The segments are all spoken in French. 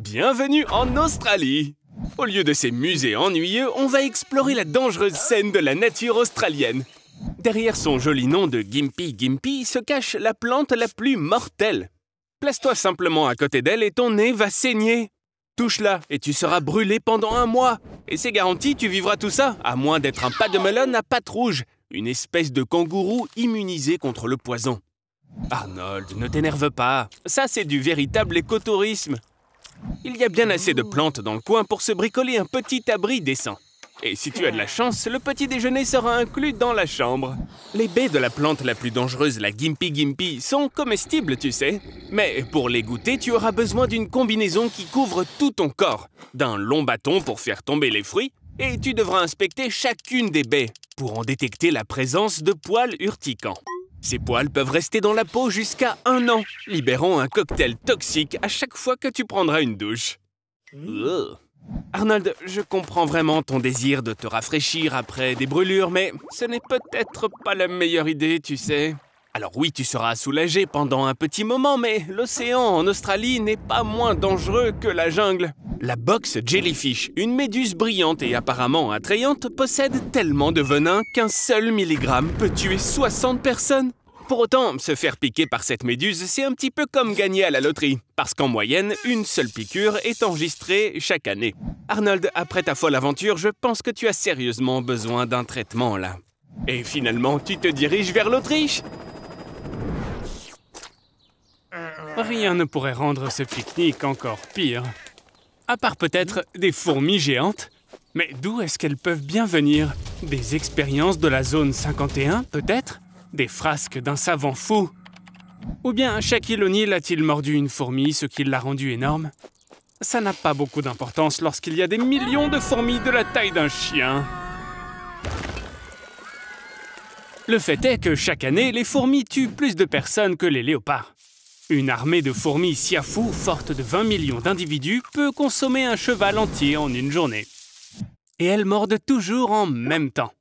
Bienvenue en Australie! Au lieu de ces musées ennuyeux, on va explorer la dangereuse scène de la nature australienne. Derrière son joli nom de Gympie Gympie se cache la plante la plus mortelle. Place-toi simplement à côté d'elle et ton nez va saigner. Touche-la et tu seras brûlé pendant 1 mois. Et c'est garanti, tu vivras tout ça, à moins d'être un pas de melon à pattes rouges, une espèce de kangourou immunisé contre le poison. Arnold, ne t'énerve pas. Ça, c'est du véritable écotourisme. Il y a bien assez de plantes dans le coin pour se bricoler un petit abri décent. Et si tu as de la chance, le petit déjeuner sera inclus dans la chambre. Les baies de la plante la plus dangereuse, la Gympie Gympie, sont comestibles, tu sais. Mais pour les goûter, tu auras besoin d'une combinaison qui couvre tout ton corps, d'un long bâton pour faire tomber les fruits, et tu devras inspecter chacune des baies pour en détecter la présence de poils urticants. Ces poils peuvent rester dans la peau jusqu'à 1 an, libérant un cocktail toxique à chaque fois que tu prendras une douche. Arnold, je comprends vraiment ton désir de te rafraîchir après des brûlures, mais ce n'est peut-être pas la meilleure idée, tu sais. Alors oui, tu seras soulagé pendant un petit moment, mais l'océan en Australie n'est pas moins dangereux que la jungle. La box jellyfish, une méduse brillante et apparemment attrayante, possède tellement de venin qu'un seul milligramme peut tuer 60 personnes. Pour autant, se faire piquer par cette méduse, c'est un petit peu comme gagner à la loterie, parce qu'en moyenne, une seule piqûre est enregistrée chaque année. Arnold, après ta folle aventure, je pense que tu as sérieusement besoin d'un traitement là. Et finalement, tu te diriges vers l'Autriche? Rien ne pourrait rendre ce pique-nique encore pire. À part peut-être des fourmis géantes. Mais d'où est-ce qu'elles peuvent bien venir? Des expériences de la zone 51, peut-être? Des frasques d'un savant fou? Ou bien Shaquille O'Neal a-t-il mordu une fourmi, ce qui l'a rendu énorme? Ça n'a pas beaucoup d'importance lorsqu'il y a des millions de fourmis de la taille d'un chien. Le fait est que chaque année, les fourmis tuent plus de personnes que les léopards. Une armée de fourmis siafou, forte de 20 millions d'individus, peut consommer un cheval entier en une journée. Et elles mordent toujours en même temps.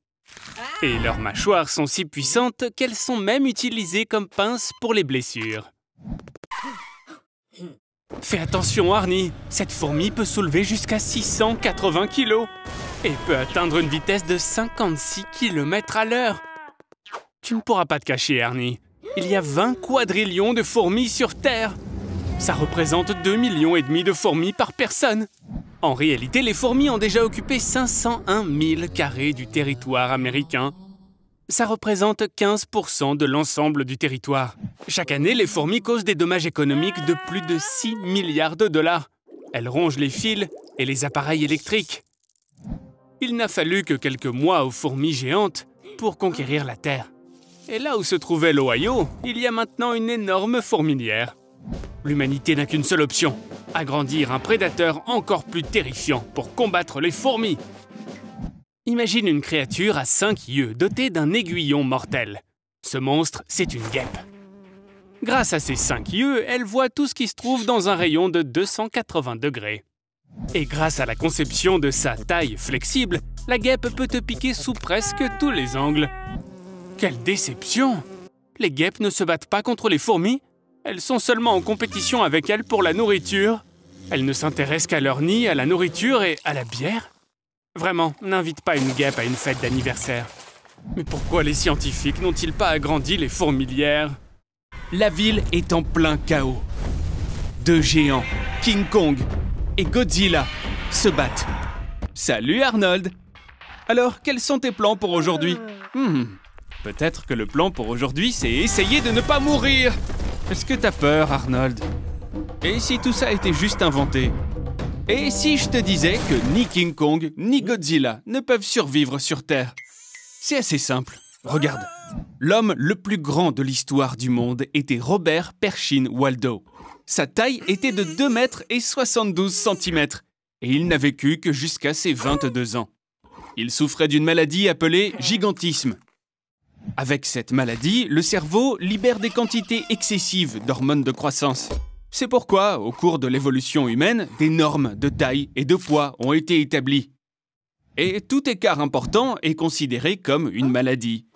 Et leurs mâchoires sont si puissantes qu'elles sont même utilisées comme pinces pour les blessures. Fais attention, Arnie, cette fourmi peut soulever jusqu'à 680 kilos et peut atteindre une vitesse de 56 km à l'heure. Tu ne pourras pas te cacher, Arnie. Il y a 20 quadrillions de fourmis sur Terre. Ça représente 2,5 millions de fourmis par personne. En réalité, les fourmis ont déjà occupé 501 000 carrés du territoire américain. Ça représente 15% de l'ensemble du territoire. Chaque année, les fourmis causent des dommages économiques de plus de 6 milliards de dollars. Elles rongent les fils et les appareils électriques. Il n'a fallu que quelques mois aux fourmis géantes pour conquérir la Terre. Et là où se trouvait l'Ohio, il y a maintenant une énorme fourmilière. L'humanité n'a qu'une seule option, agrandir un prédateur encore plus terrifiant pour combattre les fourmis. Imagine une créature à 5 yeux dotée d'un aiguillon mortel. Ce monstre, c'est une guêpe. Grâce à ses 5 yeux, elle voit tout ce qui se trouve dans un rayon de 280 degrés. Et grâce à la conception de sa taille flexible, la guêpe peut te piquer sous presque tous les angles. Quelle déception! Les guêpes ne se battent pas contre les fourmis. Elles sont seulement en compétition avec elles pour la nourriture. Elles ne s'intéressent qu'à leur nid, à la nourriture et à la bière. Vraiment, n'invite pas une guêpe à une fête d'anniversaire. Mais pourquoi les scientifiques n'ont-ils pas agrandi les fourmilières? La ville est en plein chaos. 2 géants, King Kong et Godzilla, se battent. Salut Arnold! Alors, quels sont tes plans pour aujourd'hui? Peut-être que le plan pour aujourd'hui, c'est essayer de ne pas mourir. Est-ce que t'as peur, Arnold? Et si tout ça était juste inventé? Et si je te disais que ni King Kong, ni Godzilla ne peuvent survivre sur Terre? C'est assez simple. Regarde. L'homme le plus grand de l'histoire du monde était Robert Pershing Waldo. Sa taille était de 2 mètres et 72 centimètres. Et il n'a vécu que jusqu'à ses 22 ans. Il souffrait d'une maladie appelée gigantisme. Avec cette maladie, le cerveau libère des quantités excessives d'hormones de croissance. C'est pourquoi, au cours de l'évolution humaine, des normes de taille et de poids ont été établies. Et tout écart important est considéré comme une maladie.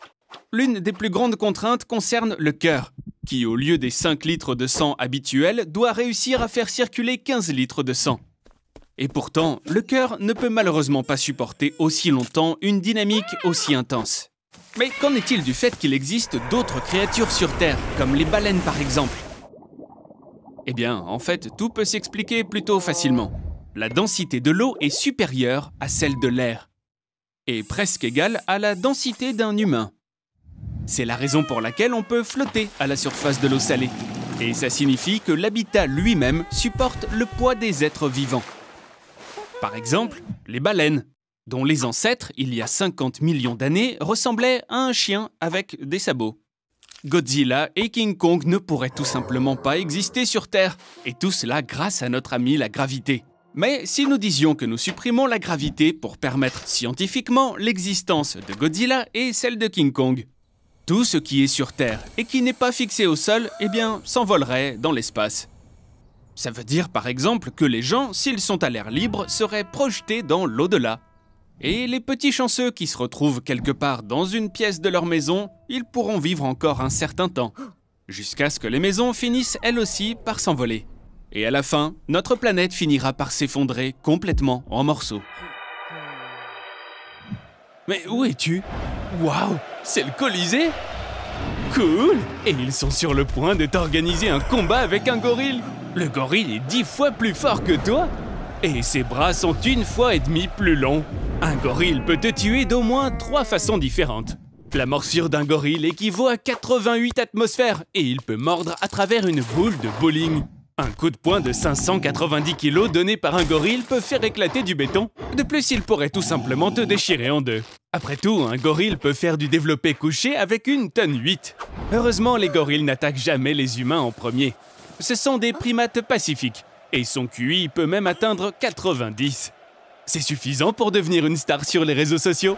L'une des plus grandes contraintes concerne le cœur, qui, au lieu des 5 litres de sang habituels, doit réussir à faire circuler 15 litres de sang. Et pourtant, le cœur ne peut malheureusement pas supporter aussi longtemps une dynamique aussi intense. Mais qu'en est-il du fait qu'il existe d'autres créatures sur Terre, comme les baleines par exemple? Eh bien, en fait, tout peut s'expliquer plutôt facilement. La densité de l'eau est supérieure à celle de l'air, et presque égale à la densité d'un humain. C'est la raison pour laquelle on peut flotter à la surface de l'eau salée. Et ça signifie que l'habitat lui-même supporte le poids des êtres vivants. Par exemple, les baleines, dont les ancêtres, il y a 50 millions d'années, ressemblaient à un chien avec des sabots. Godzilla et King Kong ne pourraient tout simplement pas exister sur Terre, et tout cela grâce à notre ami la gravité. Mais si nous disions que nous supprimons la gravité pour permettre scientifiquement l'existence de Godzilla et celle de King Kong, tout ce qui est sur Terre et qui n'est pas fixé au sol, eh bien, s'envolerait dans l'espace. Ça veut dire par exemple que les gens, s'ils sont à l'air libre, seraient projetés dans l'au-delà. Et les petits chanceux qui se retrouvent quelque part dans une pièce de leur maison, ils pourront vivre encore un certain temps, jusqu'à ce que les maisons finissent elles aussi par s'envoler. Et à la fin, notre planète finira par s'effondrer complètement en morceaux. Mais où es-tu? Waouh, c'est le Colisée? Cool! Et ils sont sur le point de t'organiser un combat avec un gorille. Le gorille est 10 fois plus fort que toi. Et ses bras sont 1,5 fois plus longs. Un gorille peut te tuer d'au moins 3 façons différentes. La morsure d'un gorille équivaut à 88 atmosphères et il peut mordre à travers une boule de bowling. Un coup de poing de 590 kg donné par un gorille peut faire éclater du béton. De plus, il pourrait tout simplement te déchirer en deux. Après tout, un gorille peut faire du développé couché avec 1,8 tonne. Heureusement, les gorilles n'attaquent jamais les humains en premier. Ce sont des primates pacifiques, et son QI peut même atteindre 90. C'est suffisant pour devenir une star sur les réseaux sociaux?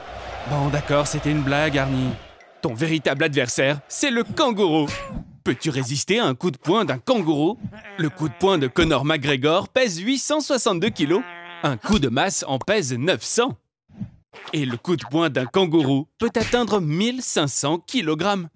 Bon d'accord, c'était une blague, Arnie. Ton véritable adversaire, c'est le kangourou. Peux-tu résister à un coup de poing d'un kangourou? Le coup de poing de Conor McGregor pèse 862 kg. Un coup de masse en pèse 900. Et le coup de poing d'un kangourou peut atteindre 1500 kg.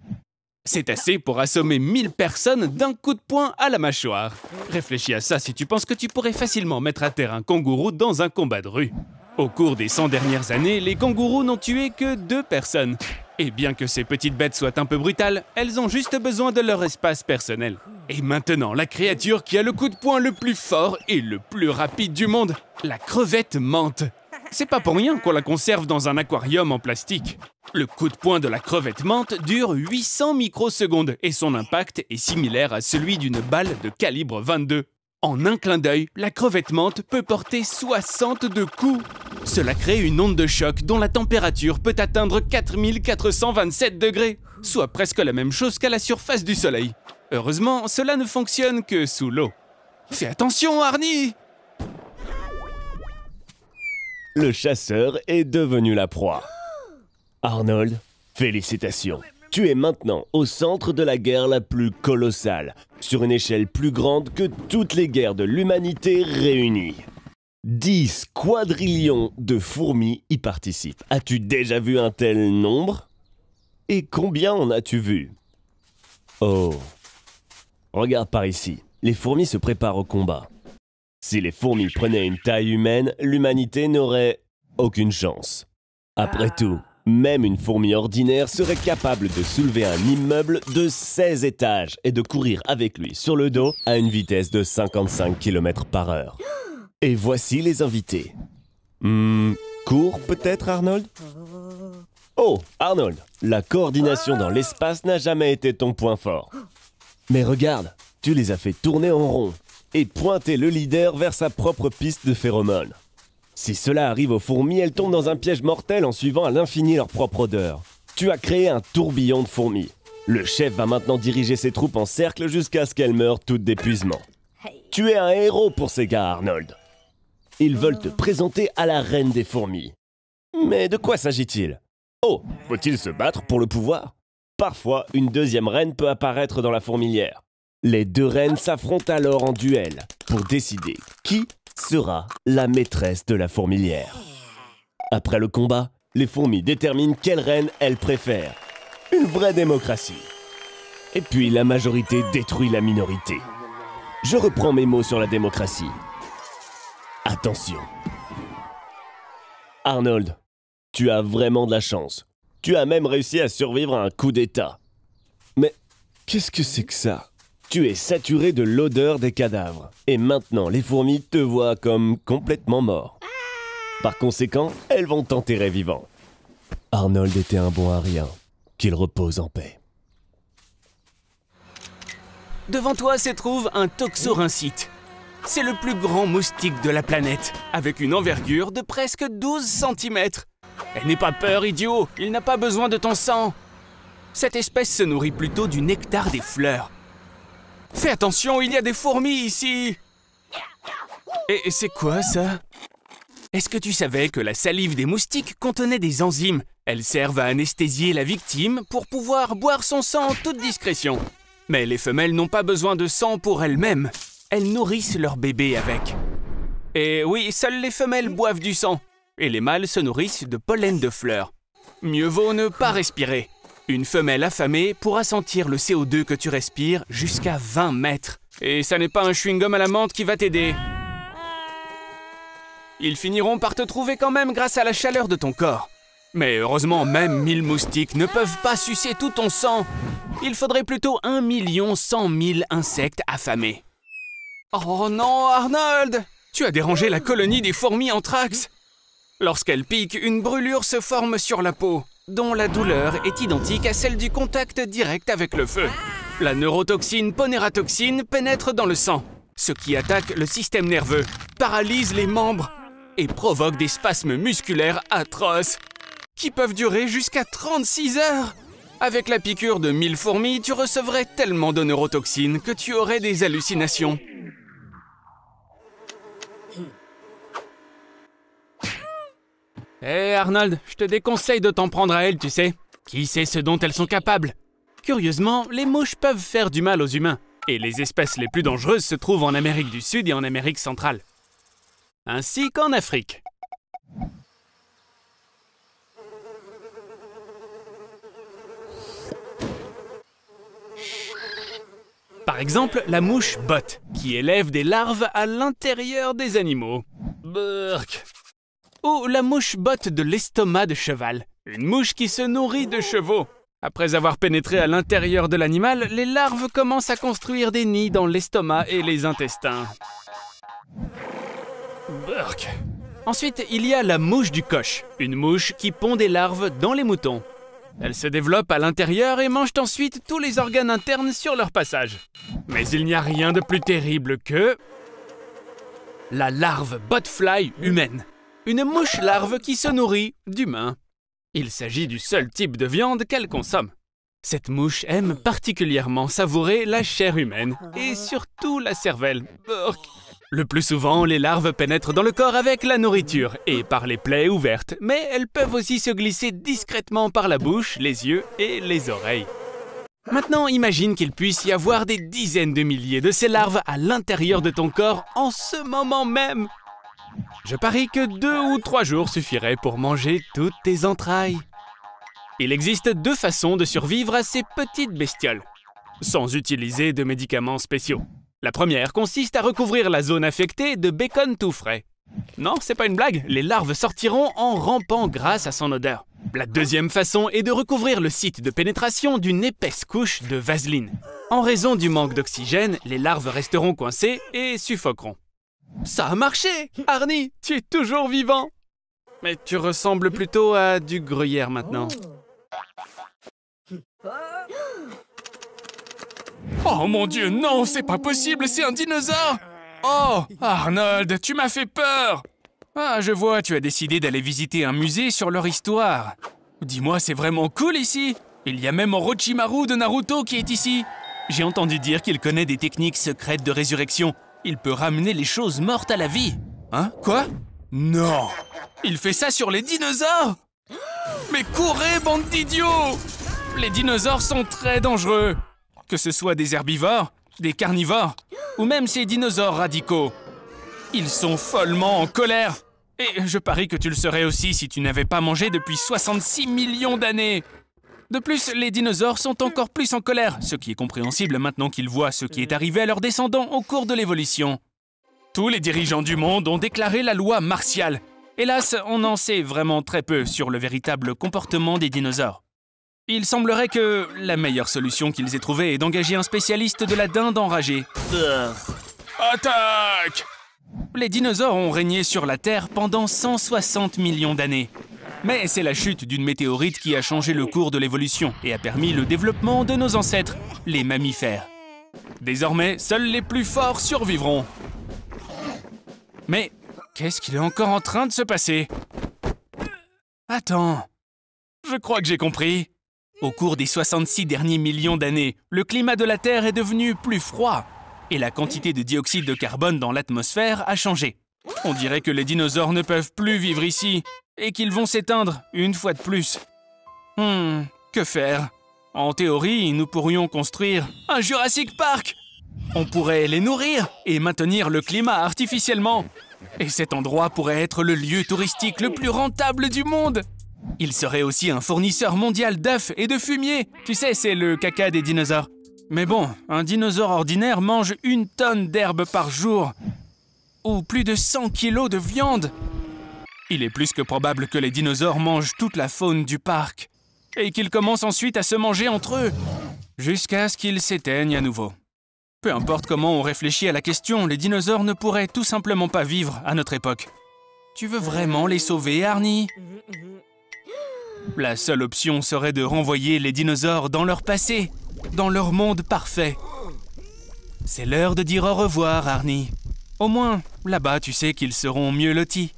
C'est assez pour assommer 1000 personnes d'un coup de poing à la mâchoire. Réfléchis à ça si tu penses que tu pourrais facilement mettre à terre un kangourou dans un combat de rue. Au cours des 100 dernières années, les kangourous n'ont tué que 2 personnes. Et bien que ces petites bêtes soient un peu brutales, elles ont juste besoin de leur espace personnel. Et maintenant, la créature qui a le coup de poing le plus fort et le plus rapide du monde, la crevette menthe. C'est pas pour rien qu'on la conserve dans un aquarium en plastique. Le coup de poing de la crevette menthe dure 800 microsecondes et son impact est similaire à celui d'une balle de calibre 22. En un clin d'œil, la crevette menthe peut porter 62 coups. Cela crée une onde de choc dont la température peut atteindre 4427 degrés, soit presque la même chose qu'à la surface du soleil. Heureusement, cela ne fonctionne que sous l'eau. Fais attention, Arnie! Le chasseur est devenu la proie. Arnold, félicitations. Tu es maintenant au centre de la guerre la plus colossale, sur une échelle plus grande que toutes les guerres de l'humanité réunies. 10 quadrillions de fourmis y participent. As-tu déjà vu un tel nombre? Et combien en as-tu vu? Oh, regarde par ici. Les fourmis se préparent au combat. Si les fourmis prenaient une taille humaine, l'humanité n'aurait aucune chance. Après tout, même une fourmi ordinaire serait capable de soulever un immeuble de 16 étages et de courir avec lui sur le dos à une vitesse de 55 km/h. Et voici les invités. Cours peut-être, Arnold? Oh, Arnold, la coordination dans l'espace n'a jamais été ton point fort. Mais regarde, tu les as fait tourner en rond et pointer le leader vers sa propre piste de phéromones. Si cela arrive aux fourmis, elles tombent dans un piège mortel en suivant à l'infini leur propre odeur. Tu as créé un tourbillon de fourmis. Le chef va maintenant diriger ses troupes en cercle jusqu'à ce qu'elles meurent toutes d'épuisement. Tu es un héros pour ces gars, Arnold. Ils veulent te présenter à la reine des fourmis. Mais de quoi s'agit-il? Oh, faut-il se battre pour le pouvoir? Parfois, une deuxième reine peut apparaître dans la fourmilière. Les 2 reines s'affrontent alors en duel pour décider qui sera la maîtresse de la fourmilière. Après le combat, les fourmis déterminent quelle reine elles préfèrent. Une vraie démocratie. Et puis la majorité détruit la minorité. Je reprends mes mots sur la démocratie. Attention. Arnold, tu as vraiment de la chance. Tu as même réussi à survivre à un coup d'État. Mais qu'est-ce que c'est que ça? Tu es saturé de l'odeur des cadavres. Et maintenant, les fourmis te voient comme complètement mort. Par conséquent, elles vont t'enterrer vivant. Arnold était un bon à rien. Qu'il repose en paix. Devant toi se trouve un toxorhynchite. C'est le plus grand moustique de la planète, avec une envergure de presque 12 cm. N'aie pas peur, idiot, il n'a pas besoin de ton sang. Cette espèce se nourrit plutôt du nectar des fleurs. Fais attention, il y a des fourmis ici. Et c'est quoi ça? Est-ce que tu savais que la salive des moustiques contenait des enzymes? Elles servent à anesthésier la victime pour pouvoir boire son sang en toute discrétion. Mais les femelles n'ont pas besoin de sang pour elles-mêmes. Elles nourrissent leur bébé avec. Et oui, seules les femelles boivent du sang. Et les mâles se nourrissent de pollen de fleurs. Mieux vaut ne pas respirer. Une femelle affamée pourra sentir le CO2 que tu respires jusqu'à 20 mètres. Et ça n'est pas un chewing-gum à la menthe qui va t'aider. Ils finiront par te trouver quand même grâce à la chaleur de ton corps. Mais heureusement, même 1000 moustiques ne peuvent pas sucer tout ton sang. Il faudrait plutôt 1 100 000 insectes affamés. Oh non, Arnold! Tu as dérangé la colonie des fourmis anthrax. Lorsqu'elles piquent, une brûlure se forme sur la peau, dont la douleur est identique à celle du contact direct avec le feu. La neurotoxine ponératoxine pénètre dans le sang, ce qui attaque le système nerveux, paralyse les membres et provoque des spasmes musculaires atroces qui peuvent durer jusqu'à 36 heures. Avec la piqûre de 1000 fourmis, tu recevrais tellement de neurotoxines que tu aurais des hallucinations. Hé Arnold, je te déconseille de t'en prendre à elles, tu sais. Qui sait ce dont elles sont capables? Curieusement, les mouches peuvent faire du mal aux humains. Et les espèces les plus dangereuses se trouvent en Amérique du Sud et en Amérique centrale. Ainsi qu'en Afrique. Par exemple, la mouche botte, qui élève des larves à l'intérieur des animaux. Burk. Ou la mouche botte de l'estomac de cheval, une mouche qui se nourrit de chevaux. Après avoir pénétré à l'intérieur de l'animal, les larves commencent à construire des nids dans l'estomac et les intestins. Burk. Ensuite, il y a la mouche du coche, une mouche qui pond des larves dans les moutons. Elles se développent à l'intérieur et mangent ensuite tous les organes internes sur leur passage. Mais il n'y a rien de plus terrible que... la larve botfly humaine. Une mouche larve qui se nourrit d'humains. Il s'agit du seul type de viande qu'elle consomme. Cette mouche aime particulièrement savourer la chair humaine et surtout la cervelle. Burk. Le plus souvent, les larves pénètrent dans le corps avec la nourriture et par les plaies ouvertes, mais elles peuvent aussi se glisser discrètement par la bouche, les yeux et les oreilles. Maintenant, imagine qu'il puisse y avoir des dizaines de milliers de ces larves à l'intérieur de ton corps en ce moment même. Je parie que 2 ou 3 jours suffiraient pour manger toutes tes entrailles. Il existe 2 façons de survivre à ces petites bestioles, sans utiliser de médicaments spéciaux. La première consiste à recouvrir la zone affectée de bacon tout frais. Non, c'est pas une blague, les larves sortiront en rampant grâce à son odeur. La deuxième façon est de recouvrir le site de pénétration d'une épaisse couche de vaseline. En raison du manque d'oxygène, les larves resteront coincées et suffoqueront. Ça a marché! Arnie, tu es toujours vivant! Mais tu ressembles plutôt à du gruyère maintenant. Oh mon Dieu, non, c'est pas possible, c'est un dinosaure! Oh, Arnold, tu m'as fait peur! Ah, je vois, tu as décidé d'aller visiter un musée sur leur histoire. Dis-moi, c'est vraiment cool ici! Il y a même Orochimaru de Naruto qui est ici. J'ai entendu dire qu'il connaît des techniques secrètes de résurrection. Il peut ramener les choses mortes à la vie. Hein? Quoi? Non! Il fait ça sur les dinosaures? Mais courez, bande d'idiots! Les dinosaures sont très dangereux. Que ce soit des herbivores, des carnivores, ou même ces dinosaures radicaux. Ils sont follement en colère. Et je parie que tu le serais aussi si tu n'avais pas mangé depuis 66 millions d'années. De plus, les dinosaures sont encore plus en colère, ce qui est compréhensible maintenant qu'ils voient ce qui est arrivé à leurs descendants au cours de l'évolution. Tous les dirigeants du monde ont déclaré la loi martiale. Hélas, on en sait vraiment très peu sur le véritable comportement des dinosaures. Il semblerait que la meilleure solution qu'ils aient trouvée est d'engager un spécialiste de la dinde enragée. Attaque! Les dinosaures ont régné sur la Terre pendant 160 millions d'années. Mais c'est la chute d'une météorite qui a changé le cours de l'évolution et a permis le développement de nos ancêtres, les mammifères. Désormais, seuls les plus forts survivront. Mais qu'est-ce qu'il est encore en train de se passer? Attends, je crois que j'ai compris. Au cours des 66 derniers millions d'années, le climat de la Terre est devenu plus froid et la quantité de dioxyde de carbone dans l'atmosphère a changé. On dirait que les dinosaures ne peuvent plus vivre ici et qu'ils vont s'éteindre une fois de plus. Que faire? En théorie, nous pourrions construire un Jurassic Park. On pourrait les nourrir et maintenir le climat artificiellement. Et cet endroit pourrait être le lieu touristique le plus rentable du monde. Il serait aussi un fournisseur mondial d'œufs et de fumier. Tu sais, c'est le caca des dinosaures. Mais bon, un dinosaure ordinaire mange 1 tonne d'herbe par jour. Ou plus de 100 kilos de viande. Il est plus que probable que les dinosaures mangent toute la faune du parc. Et qu'ils commencent ensuite à se manger entre eux. Jusqu'à ce qu'ils s'éteignent à nouveau. Peu importe comment on réfléchit à la question, les dinosaures ne pourraient tout simplement pas vivre à notre époque. Tu veux vraiment les sauver, Arnie? La seule option serait de renvoyer les dinosaures dans leur passé, dans leur monde parfait. C'est l'heure de dire au revoir, Arnie. Au moins, là-bas, tu sais qu'ils seront mieux lotis.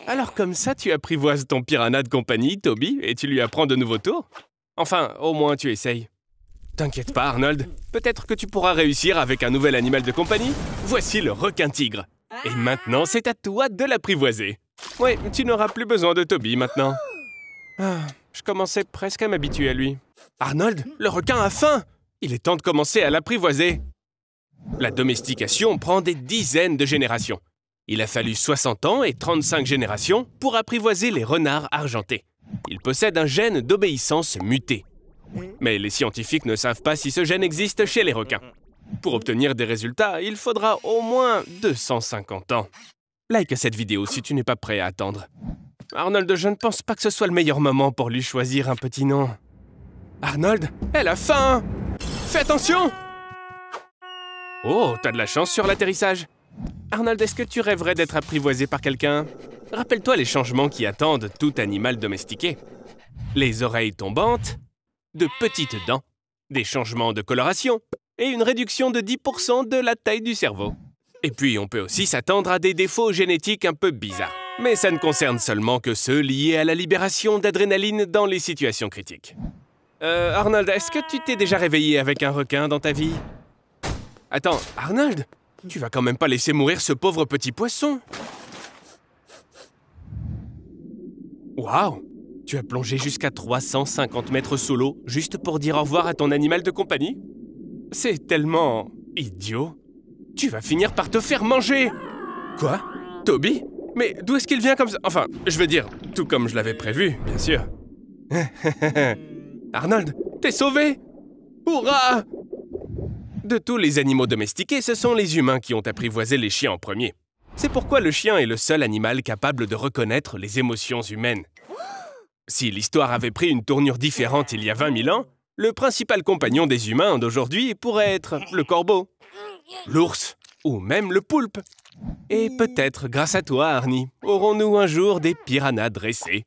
Alors comme ça, tu apprivoises ton piranha de compagnie, Toby, et tu lui apprends de nouveaux tours? Enfin, au moins tu essayes. T'inquiète pas, Arnold. Peut-être que tu pourras réussir avec un nouvel animal de compagnie. Voici le requin-tigre. Et maintenant, c'est à toi de l'apprivoiser. Ouais, tu n'auras plus besoin de Toby maintenant. Je commençais presque à m'habituer à lui. Arnold, le requin a faim! Il est temps de commencer à l'apprivoiser. La domestication prend des dizaines de générations. Il a fallu 60 ans et 35 générations pour apprivoiser les renards argentés. Ils possèdent un gène d'obéissance muté. Mais les scientifiques ne savent pas si ce gène existe chez les requins. Pour obtenir des résultats, il faudra au moins 250 ans. Like cette vidéo si tu n'es pas prêt à attendre. Arnold, je ne pense pas que ce soit le meilleur moment pour lui choisir un petit nom. Arnold, elle a faim! Fais attention! Oh, t'as de la chance sur l'atterrissage. Arnold, est-ce que tu rêverais d'être apprivoisé par quelqu'un? Rappelle-toi les changements qui attendent tout animal domestiqué. Les oreilles tombantes, de petites dents, des changements de coloration et une réduction de 10% de la taille du cerveau. Et puis, on peut aussi s'attendre à des défauts génétiques un peu bizarres. Mais ça ne concerne seulement que ceux liés à la libération d'adrénaline dans les situations critiques. Arnold, est-ce que tu t'es déjà réveillé avec un requin dans ta vie? Attends, Arnold, tu vas quand même pas laisser mourir ce pauvre petit poisson. Waouh! Tu as plongé jusqu'à 350 mètres sous l'eau juste pour dire au revoir à ton animal de compagnie? C'est tellement idiot. Tu vas finir par te faire manger! Quoi? Toby? Mais d'où est-ce qu'il vient comme ça? Enfin, je veux dire, tout comme je l'avais prévu, bien sûr. Arnold, t'es sauvé! Hurrah! De tous les animaux domestiqués, ce sont les humains qui ont apprivoisé les chiens en premier. C'est pourquoi le chien est le seul animal capable de reconnaître les émotions humaines. Si l'histoire avait pris une tournure différente il y a 20 000 ans, le principal compagnon des humains d'aujourd'hui pourrait être le corbeau, l'ours ou même le poulpe. Et peut-être, grâce à toi, Arnie, aurons-nous un jour des piranhas dressés.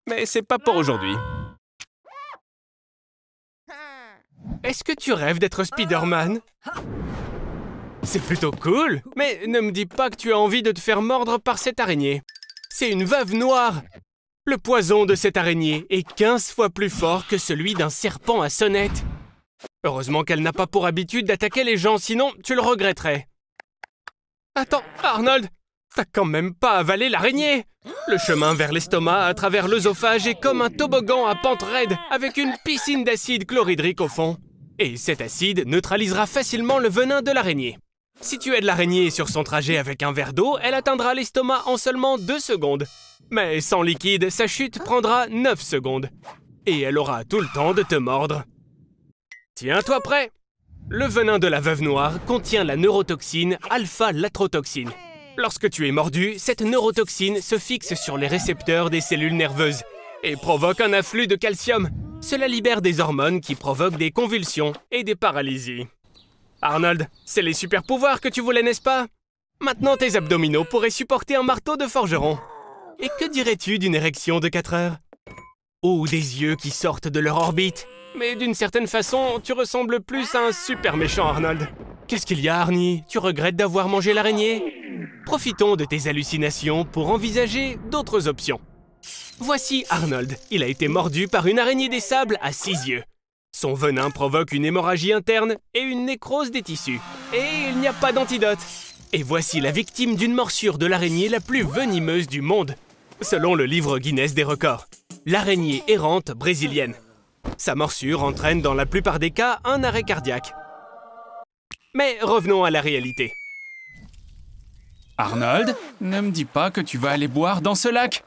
Mais c'est pas pour aujourd'hui. Est-ce que tu rêves d'être Spider-Man? C'est plutôt cool, mais ne me dis pas que tu as envie de te faire mordre par cette araignée. C'est une veuve noire. Le poison de cette araignée est 15 fois plus fort que celui d'un serpent à sonnette. Heureusement qu'elle n'a pas pour habitude d'attaquer les gens, sinon tu le regretterais. Attends, Arnold, t'as quand même pas avalé l'araignée! Le chemin vers l'estomac à travers l'œsophage est comme un toboggan à pente raide avec une piscine d'acide chlorhydrique au fond. Et cet acide neutralisera facilement le venin de l'araignée. Si tu aides l'araignée sur son trajet avec un verre d'eau, elle atteindra l'estomac en seulement 2 secondes. Mais sans liquide, sa chute prendra 9 secondes. Et elle aura tout le temps de te mordre. Tiens-toi prêt! Le venin de la veuve noire contient la neurotoxine alpha-latrotoxine. Lorsque tu es mordu, cette neurotoxine se fixe sur les récepteurs des cellules nerveuses et provoque un afflux de calcium. Cela libère des hormones qui provoquent des convulsions et des paralysies. Arnold, c'est les super pouvoirs que tu voulais, n'est-ce pas? Maintenant, tes abdominaux pourraient supporter un marteau de forgeron. Et que dirais-tu d'une érection de 4 heures? Ou des yeux qui sortent de leur orbite? Mais d'une certaine façon, tu ressembles plus à un super méchant, Arnold. Qu'est-ce qu'il y a, Arnie? Tu regrettes d'avoir mangé l'araignée? Profitons de tes hallucinations pour envisager d'autres options. Voici Arnold. Il a été mordu par une araignée des sables à 6 yeux. Son venin provoque une hémorragie interne et une nécrose des tissus. Et il n'y a pas d'antidote. Et voici la victime d'une morsure de l'araignée la plus venimeuse du monde, selon le livre Guinness des records. L'araignée errante brésilienne. Sa morsure entraîne dans la plupart des cas un arrêt cardiaque. Mais revenons à la réalité. Arnold, ne me dis pas que tu vas aller boire dans ce lac.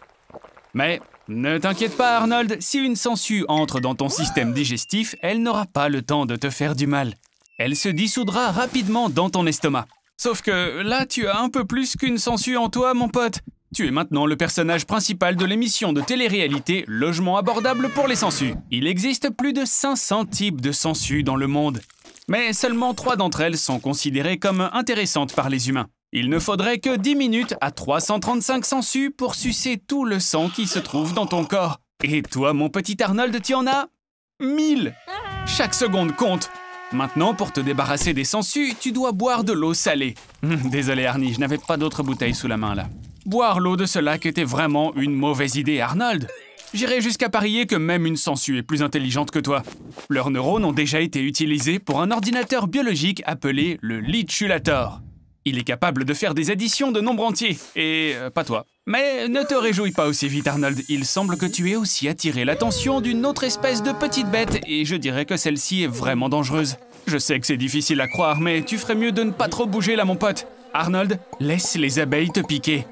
Mais ne t'inquiète pas, Arnold, si une sangsue entre dans ton système digestif, elle n'aura pas le temps de te faire du mal. Elle se dissoudra rapidement dans ton estomac. Sauf que là, tu as un peu plus qu'une sangsue en toi, mon pote. Tu es maintenant le personnage principal de l'émission de télé-réalité Logement abordable pour les sangsues. Il existe plus de 500 types de sangsues dans le monde. Mais seulement 3 d'entre elles sont considérées comme intéressantes par les humains. Il ne faudrait que 10 minutes à 335 sangsues pour sucer tout le sang qui se trouve dans ton corps. Et toi, mon petit Arnold, tu en as 1000. Chaque seconde compte. Maintenant, pour te débarrasser des sangsues, tu dois boire de l'eau salée. Désolé, Arnie, je n'avais pas d'autre bouteille sous la main, là. Boire l'eau de ce lac était vraiment une mauvaise idée, Arnold. J'irais jusqu'à parier que même une sangsue est plus intelligente que toi. Leurs neurones ont déjà été utilisés pour un ordinateur biologique appelé le Lichulator. Il est capable de faire des additions de nombres entiers. Et pas toi. Mais ne te réjouis pas aussi vite, Arnold. Il semble que tu aies aussi attiré l'attention d'une autre espèce de petite bête, et je dirais que celle-ci est vraiment dangereuse. Je sais que c'est difficile à croire, mais tu ferais mieux de ne pas trop bouger là, mon pote. Arnold, laisse les abeilles te piquer.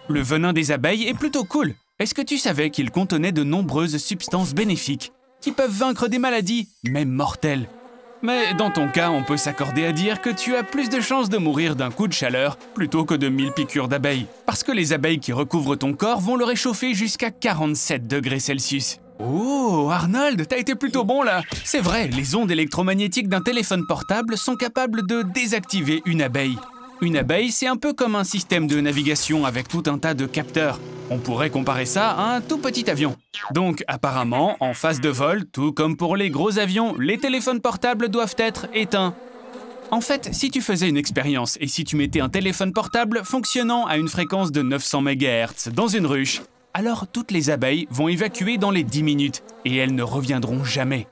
Le venin des abeilles est plutôt cool. Est-ce que tu savais qu'il contenait de nombreuses substances bénéfiques qui peuvent vaincre des maladies, même mortelles? Mais dans ton cas, on peut s'accorder à dire que tu as plus de chances de mourir d'un coup de chaleur plutôt que de 1000 piqûres d'abeilles. Parce que les abeilles qui recouvrent ton corps vont le réchauffer jusqu'à 47 degrés Celsius. Oh, Arnold, t'as été plutôt bon là. C'est vrai, les ondes électromagnétiques d'un téléphone portable sont capables de désactiver une abeille. Une abeille, c'est un peu comme un système de navigation avec tout un tas de capteurs. On pourrait comparer ça à un tout petit avion. Donc, apparemment, en phase de vol, tout comme pour les gros avions, les téléphones portables doivent être éteints. En fait, si tu faisais une expérience et si tu mettais un téléphone portable fonctionnant à une fréquence de 900 MHz dans une ruche, alors toutes les abeilles vont évacuer dans les 10 minutes et elles ne reviendront jamais.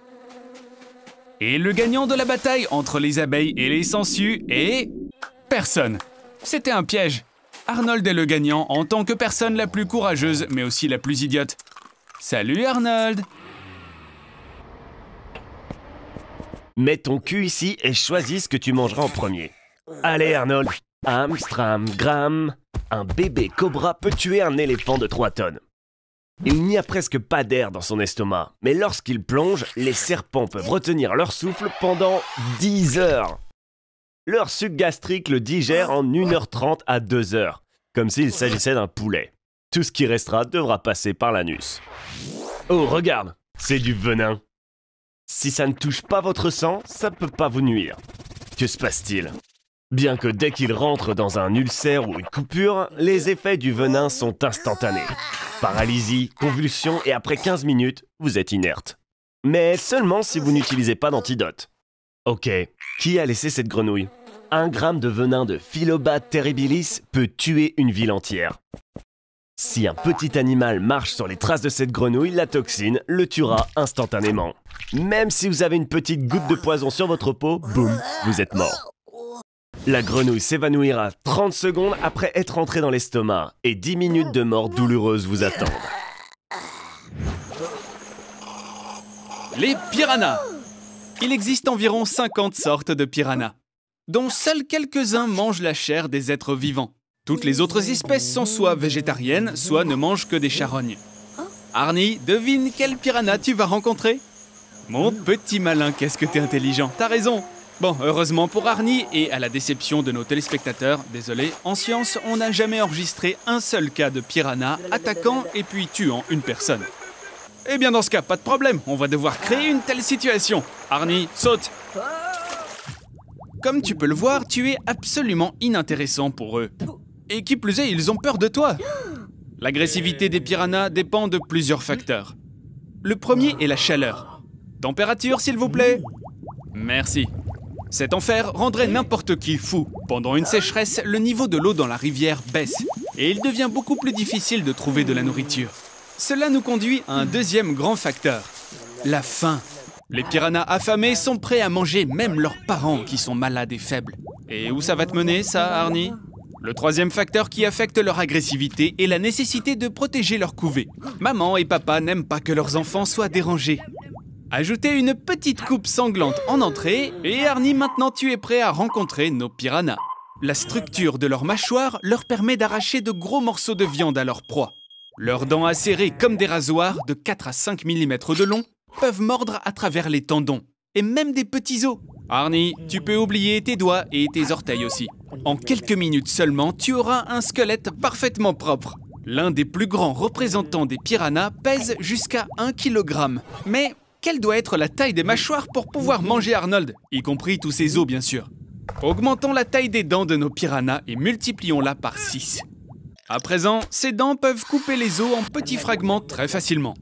Et le gagnant de la bataille entre les abeilles et les sangsues est... personne. C'était un piège. Arnold est le gagnant en tant que personne la plus courageuse, mais aussi la plus idiote. Salut Arnold! Mets ton cul ici et choisis ce que tu mangeras en premier. Allez Arnold. Amstram. Un bébé cobra peut tuer un éléphant de 3 tonnes. Il n'y a presque pas d'air dans son estomac, mais lorsqu'il plonge, les serpents peuvent retenir leur souffle pendant 10 heures. Leur suc gastrique le digère en 1h30 à 2h, comme s'il s'agissait d'un poulet. Tout ce qui restera devra passer par l'anus. Oh, regarde, c'est du venin. Si ça ne touche pas votre sang, ça ne peut pas vous nuire. Que se passe-t-il? Bien que dès qu'il rentre dans un ulcère ou une coupure, les effets du venin sont instantanés. Paralysie, convulsions et après 15 minutes, vous êtes inerte. Mais seulement si vous n'utilisez pas d'antidote. Ok, qui a laissé cette grenouille? 1 gramme de venin de Phyllobates terribilis peut tuer une ville entière. Si un petit animal marche sur les traces de cette grenouille, la toxine le tuera instantanément. Même si vous avez une petite goutte de poison sur votre peau, boum, vous êtes mort. La grenouille s'évanouira 30 secondes après être entrée dans l'estomac et 10 minutes de mort douloureuse vous attendent. Les piranhas. Il existe environ 50 sortes de piranhas, dont seuls quelques-uns mangent la chair des êtres vivants. Toutes les autres espèces sont soit végétariennes, soit ne mangent que des charognes. Arnie, devine quel piranha tu vas rencontrer? Mon petit malin, qu'est-ce que t'es intelligent, t'as raison. Bon, heureusement pour Arnie, et à la déception de nos téléspectateurs, désolé, en science, on n'a jamais enregistré un seul cas de piranha attaquant et puis tuant une personne. Eh bien dans ce cas, pas de problème, on va devoir créer une telle situation. Arnie, saute! Comme tu peux le voir, tu es absolument inintéressant pour eux. Et qui plus est, ils ont peur de toi. L'agressivité des piranhas dépend de plusieurs facteurs. Le premier est la chaleur. Température, s'il vous plaît. Merci. Cet enfer rendrait n'importe qui fou. Pendant une sécheresse, le niveau de l'eau dans la rivière baisse. Et il devient beaucoup plus difficile de trouver de la nourriture. Cela nous conduit à un deuxième grand facteur. La faim. Les piranhas affamés sont prêts à manger même leurs parents qui sont malades et faibles. Et où ça va te mener, ça, Arnie? Le troisième facteur qui affecte leur agressivité est la nécessité de protéger leur couvée. Maman et papa n'aiment pas que leurs enfants soient dérangés. Ajoutez une petite coupe sanglante en entrée et Arnie, maintenant tu es prêt à rencontrer nos piranhas. La structure de leur mâchoire leur permet d'arracher de gros morceaux de viande à leur proie. Leurs dents acérées comme des rasoirs de 4 à 5 mm de long peuvent mordre à travers les tendons et même des petits os. Arnie, tu peux oublier tes doigts et tes orteils aussi. En quelques minutes seulement, tu auras un squelette parfaitement propre. L'un des plus grands représentants des piranhas pèse jusqu'à 1 kg. Mais quelle doit être la taille des mâchoires pour pouvoir manger Arnold, y compris tous ses os bien sûr. Augmentons la taille des dents de nos piranhas et multiplions-la par 6. À présent, ces dents peuvent couper les os en petits fragments très facilement.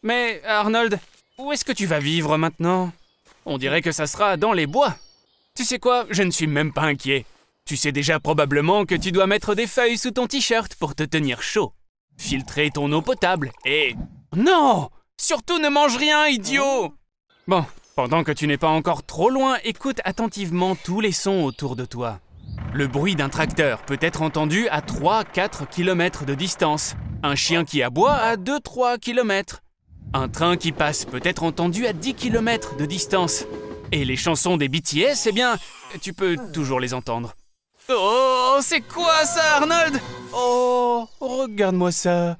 Mais Arnold, où est-ce que tu vas vivre maintenant? On dirait que ça sera dans les bois. Tu sais quoi, je ne suis même pas inquiet. Tu sais déjà probablement que tu dois mettre des feuilles sous ton t-shirt pour te tenir chaud. Filtrer ton eau potable et... Non! Surtout ne mange rien, idiot! Bon, pendant que tu n'es pas encore trop loin, écoute attentivement tous les sons autour de toi. Le bruit d'un tracteur peut être entendu à 3-4 km de distance. Un chien qui aboie à 2-3 km. Un train qui passe peut être entendu à 10 km de distance. Et les chansons des BTS, eh bien, tu peux toujours les entendre. Oh, c'est quoi ça, Arnold? Oh, regarde-moi ça.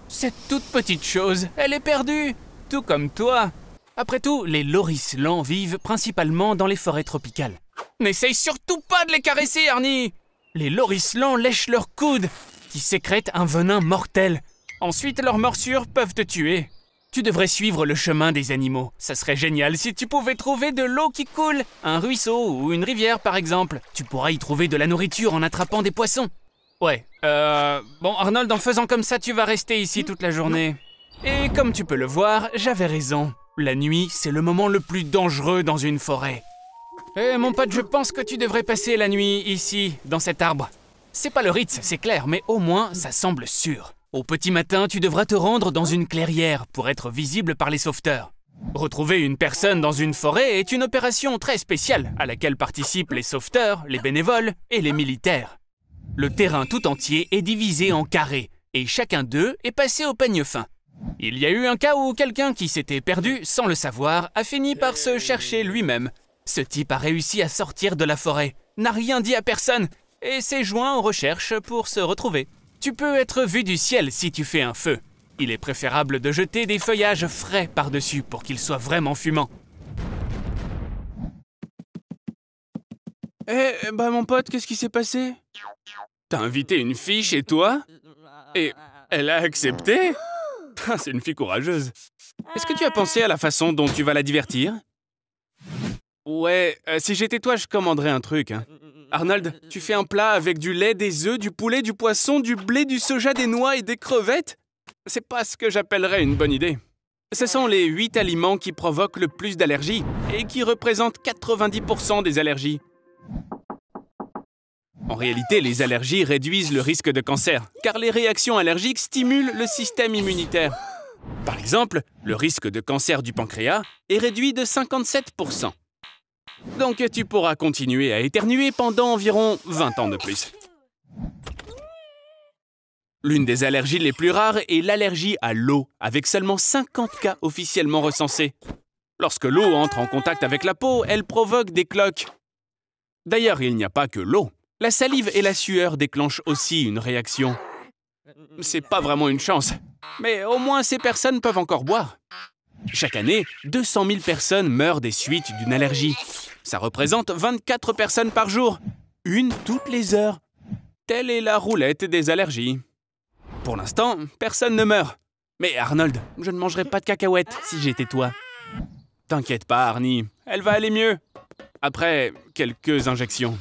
Cette toute petite chose, elle est perdue, tout comme toi. Après tout, les loris lents vivent principalement dans les forêts tropicales. N'essaye surtout pas de les caresser, Arnie. Les loris lents lèchent leurs coudes, qui sécrètent un venin mortel. Ensuite, leurs morsures peuvent te tuer. Tu devrais suivre le chemin des animaux. Ça serait génial si tu pouvais trouver de l'eau qui coule. Un ruisseau ou une rivière, par exemple. Tu pourras y trouver de la nourriture en attrapant des poissons. Ouais, bon, Arnold, en faisant comme ça, tu vas rester ici toute la journée. Et comme tu peux le voir, j'avais raison. La nuit, c'est le moment le plus dangereux dans une forêt. Mon pote, je pense que tu devrais passer la nuit ici, dans cet arbre. C'est pas le Ritz, c'est clair, mais au moins, ça semble sûr. Au petit matin, tu devras te rendre dans une clairière pour être visible par les sauveteurs. Retrouver une personne dans une forêt est une opération très spéciale à laquelle participent les sauveteurs, les bénévoles et les militaires. Le terrain tout entier est divisé en carrés et chacun d'eux est passé au peigne fin. Il y a eu un cas où quelqu'un qui s'était perdu sans le savoir a fini par se chercher lui-même. Ce type a réussi à sortir de la forêt, n'a rien dit à personne et s'est joint aux recherches pour se retrouver. Tu peux être vu du ciel si tu fais un feu. Il est préférable de jeter des feuillages frais par-dessus pour qu'il soit vraiment fumant. Mon pote, qu'est-ce qui s'est passé? T'as invité une fille chez toi? Et elle a accepté? C'est une fille courageuse. Est-ce que tu as pensé à la façon dont tu vas la divertir? Ouais, si j'étais toi, je commanderais un truc, hein. Arnold, tu fais un plat avec du lait, des œufs, du poulet, du poisson, du blé, du soja, des noix et des crevettes? C'est pas ce que j'appellerais une bonne idée. Ce sont les 8 aliments qui provoquent le plus d'allergies et qui représentent 90% des allergies. En réalité, les allergies réduisent le risque de cancer, car les réactions allergiques stimulent le système immunitaire. Par exemple, le risque de cancer du pancréas est réduit de 57%. Donc tu pourras continuer à éternuer pendant environ 20 ans de plus. L'une des allergies les plus rares est l'allergie à l'eau, avec seulement 50 cas officiellement recensés. Lorsque l'eau entre en contact avec la peau, elle provoque des cloques. D'ailleurs, il n'y a pas que l'eau. La salive et la sueur déclenchent aussi une réaction. C'est pas vraiment une chance, mais au moins ces personnes peuvent encore boire. Chaque année, 200 000 personnes meurent des suites d'une allergie. Ça représente 24 personnes par jour, une toutes les heures. Telle est la roulette des allergies. Pour l'instant, personne ne meurt. Mais Arnold, je ne mangerai pas de cacahuètes si j'étais toi. T'inquiète pas, Arnie, elle va aller mieux. Après quelques injections.